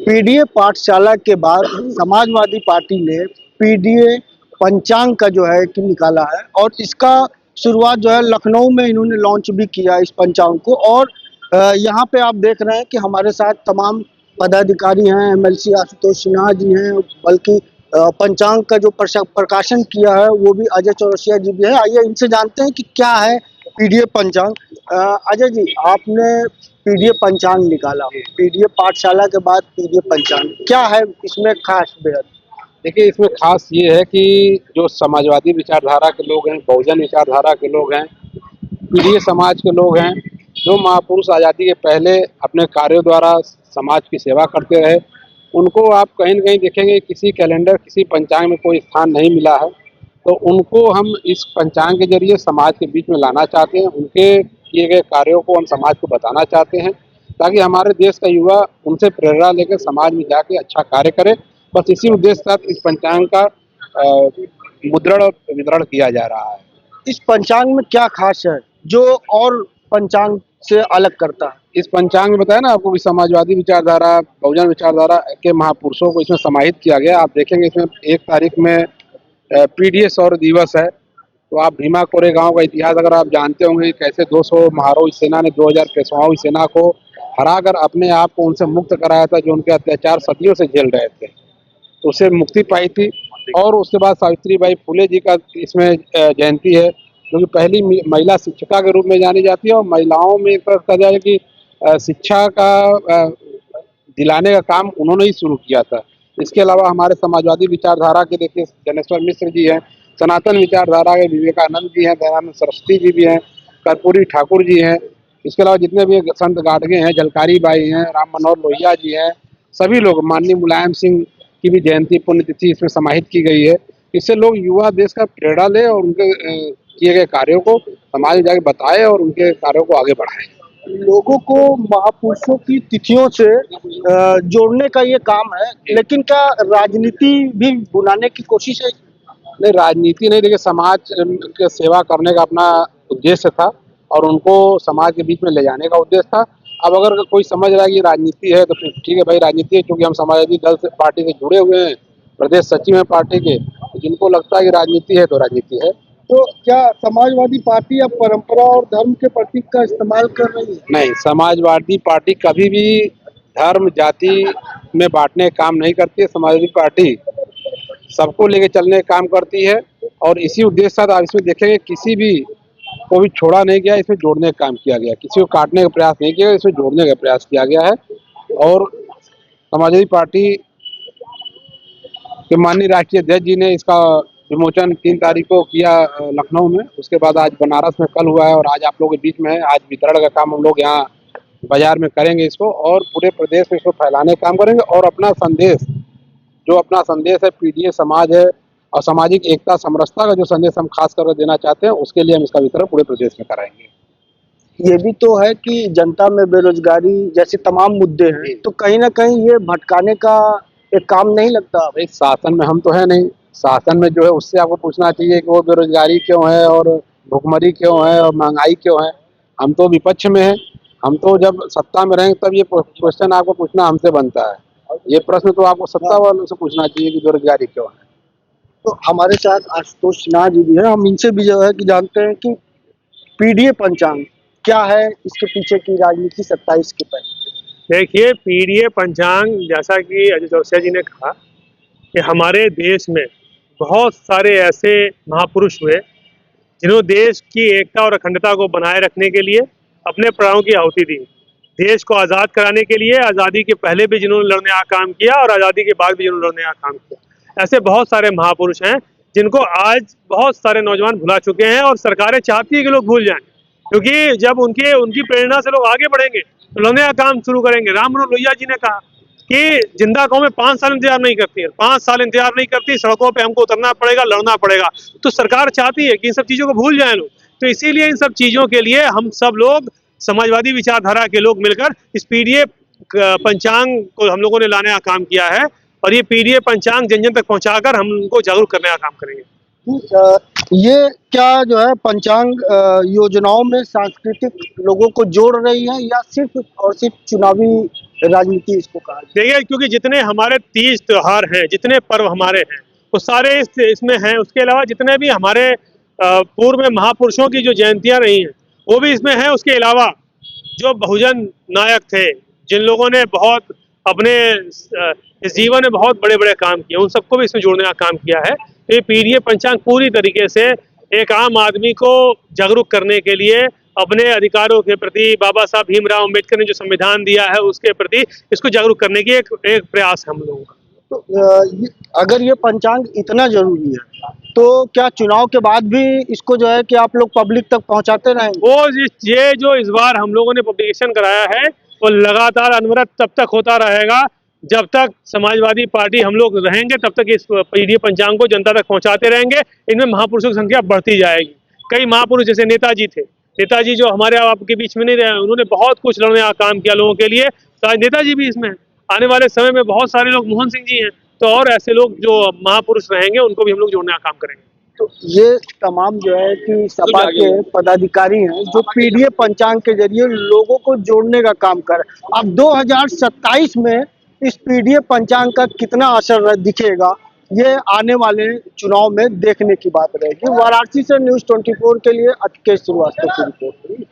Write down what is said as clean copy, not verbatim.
PDA पाठशाला के बाद समाजवादी पार्टी ने पीडीए पंचांग का जो है कि निकाला है और इसका शुरुआत जो है लखनऊ में इन्होंने लॉन्च भी किया इस पंचांग को। और यहाँ पे आप देख रहे हैं कि हमारे साथ तमाम पदाधिकारी हैं, एमएलसी आशुतोष सिन्हा जी हैं, बल्कि पंचांग का जो प्रकाशन किया है वो भी अजय चौरसिया जी भी है। आइए इनसे जानते हैं कि क्या है पीडीए पंचांग। अजय जी, आपने पीडीए पंचांग निकाला, पीडीए पाठशाला के बाद पीडीए पंचांग, क्या है इसमें खास बेहद? देखिए, इसमें खास ये है कि जो समाजवादी विचारधारा के लोग हैं, बहुजन विचारधारा के लोग हैं, पीढ़ी समाज के लोग हैं, जो महापुरुष आज़ादी के पहले अपने कार्यों द्वारा समाज की सेवा करते रहे, उनको आप कहीं न कहीं देखेंगे किसी कैलेंडर, किसी पंचांग में कोई स्थान नहीं मिला है। तो उनको हम इस पंचांग के जरिए समाज के बीच में लाना चाहते हैं, उनके किए गए कार्यों को हम समाज को बताना चाहते हैं, ताकि हमारे देश का युवा उनसे प्रेरणा लेकर समाज में जाके अच्छा कार्य करे। बस इसी उद्देश्य के साथ इस पंचांग का मुद्रण और वितरण किया जा रहा है। इस पंचांग में क्या खास है जो और पंचांग से अलग करता है? इस पंचांग में बताया ना आपको कि समाजवादी विचारधारा, बहुजन विचारधारा के महापुरुषों को इसमें समाहित किया गया। आप देखेंगे इसमें 1 तारीख में पीडीए शौर्य दिवस है। तो आप भीमा कोरेगांव का इतिहास अगर आप जानते होंगे, कैसे 200 महारोही सेना ने 2000 पेशवाओं की सेना को हराकर अपने आप को उनसे मुक्त कराया था, जो उनके अत्याचार सदियों से झेल रहे थे, तो उससे मुक्ति पाई थी। और उसके बाद सावित्रीबाई फुले जी का इसमें जयंती है, जो कि पहली महिला शिक्षिका के रूप में जानी जाती है। और महिलाओं में एक तरह कहा जाए कि शिक्षा का दिलाने का काम उन्होंने ही शुरू किया था। इसके अलावा हमारे समाजवादी विचारधारा के देखिए ज्ञानेश्वर मिश्र जी हैं, सनातन विचारधारा के विवेकानंद जी हैं, दयानंद सरस्वती जी भी हैं, कर्पूरी ठाकुर जी हैं। इसके अलावा जितने भी संत गाडगे हैं, झलकारी बाई हैं, राम मनोहर लोहिया जी हैं, सभी लोग, माननीय मुलायम सिंह की भी जयंती पुण्यतिथि इसमें समाहित की गई है। इससे लोग युवा देश का प्रेरणा ले और उनके किए गए कार्यों को समाज में जाके बताए और उनके कार्यों को आगे बढ़ाएं। लोगों को महापुरुषों की तिथियों से जोड़ने का ये काम है, लेकिन क्या राजनीति भी बुलाने की कोशिश है? नहीं, राजनीति नहीं, देखिए समाज की सेवा करने का अपना उद्देश्य था और उनको समाज के बीच में ले जाने का उद्देश्य था। अब अगर कोई समझ रहा है कि राजनीति है तो फिर ठीक है भाई, राजनीति है, क्योंकि हम समाजवादी दल से पार्टी से जुड़े हुए हैं, प्रदेश सचिव हैं पार्टी के, तो जिनको लगता है कि राजनीति है तो राजनीति है। तो क्या समाजवादी पार्टी अब परंपरा और धर्म के प्रतीक का इस्तेमाल कर रही है? नहीं, समाजवादी पार्टी कभी भी धर्म जाति में बांटने का काम नहीं करती है। समाजवादी पार्टी सबको लेके चलने का काम करती है और इसी उद्देश्य से आप इसमें देखेंगे किसी भी को भी छोड़ा नहीं गया, इसमें जोड़ने का काम किया गया, किसी को काटने का प्रयास नहीं किया, इसमें जोड़ने का प्रयास किया गया है। और समाजवादी पार्टी के माननीय राष्ट्रीय अध्यक्ष जी ने इसका विमोचन 3 तारीख को किया लखनऊ में, उसके बाद आज बनारस में कल हुआ है और आज आप लोगों के बीच में है। आज वितरण का काम हम लोग यहाँ बाजार में करेंगे इसको और पूरे प्रदेश में इसको फैलाने का काम करेंगे। और अपना संदेश, जो अपना संदेश है पीडीए समाज है और सामाजिक एकता समरसता का जो संदेश हम खास करके देना चाहते हैं, उसके लिए हम इसका वितरण पूरे प्रदेश में कराएंगे। ये भी तो है कि जनता में बेरोजगारी जैसे तमाम मुद्दे हैं, तो कहीं ना कहीं ये भटकाने का एक काम नहीं लगता? भाई, शासन में हम तो है नहीं, शासन में जो है उससे आपको पूछना चाहिए कि वो बेरोजगारी क्यों है और भुखमरी क्यों है और महंगाई क्यों है। हम तो विपक्ष में हैं, हम तो जब सत्ता में रहेंगे तब ये क्वेश्चन आपको पूछना हमसे बनता है। ये प्रश्न तो आपको सत्ता वालों से पूछना चाहिए कि बेरोजगारी क्यों है। तो हमारे साथ आशुतोष सिन्हा जी भी है, हम इनसे भी जो है कि जानते हैं कि पीडीए पंचांग क्या है, इसके पीछे की राजनीति 27 के पहले। देखिए, पीडीए पंचांग, जैसा कि अजय चौरसिया जी ने कहा कि हमारे देश में बहुत सारे ऐसे महापुरुष हुए जिन्होंने देश की एकता और अखंडता को बनाए रखने के लिए अपने प्राणों की आहुति दी। देश को आज़ाद कराने के लिए आज़ादी के पहले भी जिन्होंने लड़ने का काम किया और आज़ादी के बाद भी जिन्होंने लड़ने का काम किया, ऐसे बहुत सारे महापुरुष हैं जिनको आज बहुत सारे नौजवान भुला चुके हैं और सरकारें चाहती है कि लोग भूल जाएं, क्योंकि जब उनकी प्रेरणा से लोग आगे बढ़ेंगे तो लड़ने का काम शुरू करेंगे। राम मनोहर लोहिया जी ने कहा कि जिंदा कौमें 5 साल इंतजार नहीं करती है, 5 साल इंतजार नहीं करती, सड़कों पे हमको उतरना पड़ेगा, लड़ना पड़ेगा। तो सरकार चाहती है कि इन सब चीज़ों को भूल जाएं लोग। तो इसीलिए इन सब चीज़ों के लिए हम सब लोग समाजवादी विचारधारा के लोग मिलकर इस पीडीए पंचांग को हम लोगों ने लाने का काम किया है और ये पीडीए पंचांग जन जन तक पहुंचाकर हम उनको जागरूक करने का काम करेंगे। ये क्या जो है पंचांग योजनाओं में सांस्कृतिक लोगों को जोड़ रही है या सिर्फ और सिर्फ चुनावी राजनीति इसको कहा जाए? देखिए, क्योंकि जितने हमारे तीज त्योहार हैं, जितने पर्व हमारे हैं, वो सारे इसमें हैं। उसके अलावा जितने भी हमारे पूर्व में महापुरुषों की जो जयंतियां रही हैं, वो भी इसमें हैं। उसके अलावा जो बहुजन नायक थे, जिन लोगों ने बहुत अपने इस जीवन में बहुत बड़े बड़े काम किए, उन सबको भी इसमें जोड़ने का काम किया है। तो ये पीडीए पंचांग पूरी तरीके से एक आम आदमी को जागरूक करने के लिए, अपने अधिकारों के प्रति, बाबा साहब भीमराव अम्बेडकर ने जो संविधान दिया है उसके प्रति इसको जागरूक करने की एक प्रयास है हम लोगों का। तो अगर ये पंचांग इतना जरूरी है तो क्या चुनाव के बाद भी इसको जो है कि आप लोग पब्लिक तक पहुंचाते रहेंगे? ये जो इस बार हम लोगों ने पब्लिकेशन कराया है, वो लगातार अनवरत तब तक होता रहेगा जब तक समाजवादी पार्टी हम लोग रहेंगे, तब तक इस पीडीए पंचांग को जनता तक पहुंचाते रहेंगे। इनमें महापुरुषों की संख्या बढ़ती जाएगी। कई महापुरुष जैसे नेताजी थे, नेताजी जो हमारे आपके बीच में नहीं रहे, उन्होंने बहुत कुछ लड़ने का काम किया लोगों के लिए, तो आज नेताजी भी इसमें हैं। आने वाले समय में बहुत सारे लोग, मोहन सिंह जी हैं, तो और ऐसे लोग जो महापुरुष रहेंगे उनको भी हम लोग जोड़ने का काम करेंगे। तो ये तमाम जो है कि सपा के पदाधिकारी हैं जो पीडीए पंचांग के जरिए लोगों को जोड़ने का काम कर रहे हैं। अब 2027 में इस पीडीए पंचांग का कितना असर दिखेगा, ये आने वाले चुनाव में देखने की बात रहेगी। वाराणसी से न्यूज़ 24 के लिए अतुकेश श्रीवास्तव की रिपोर्ट।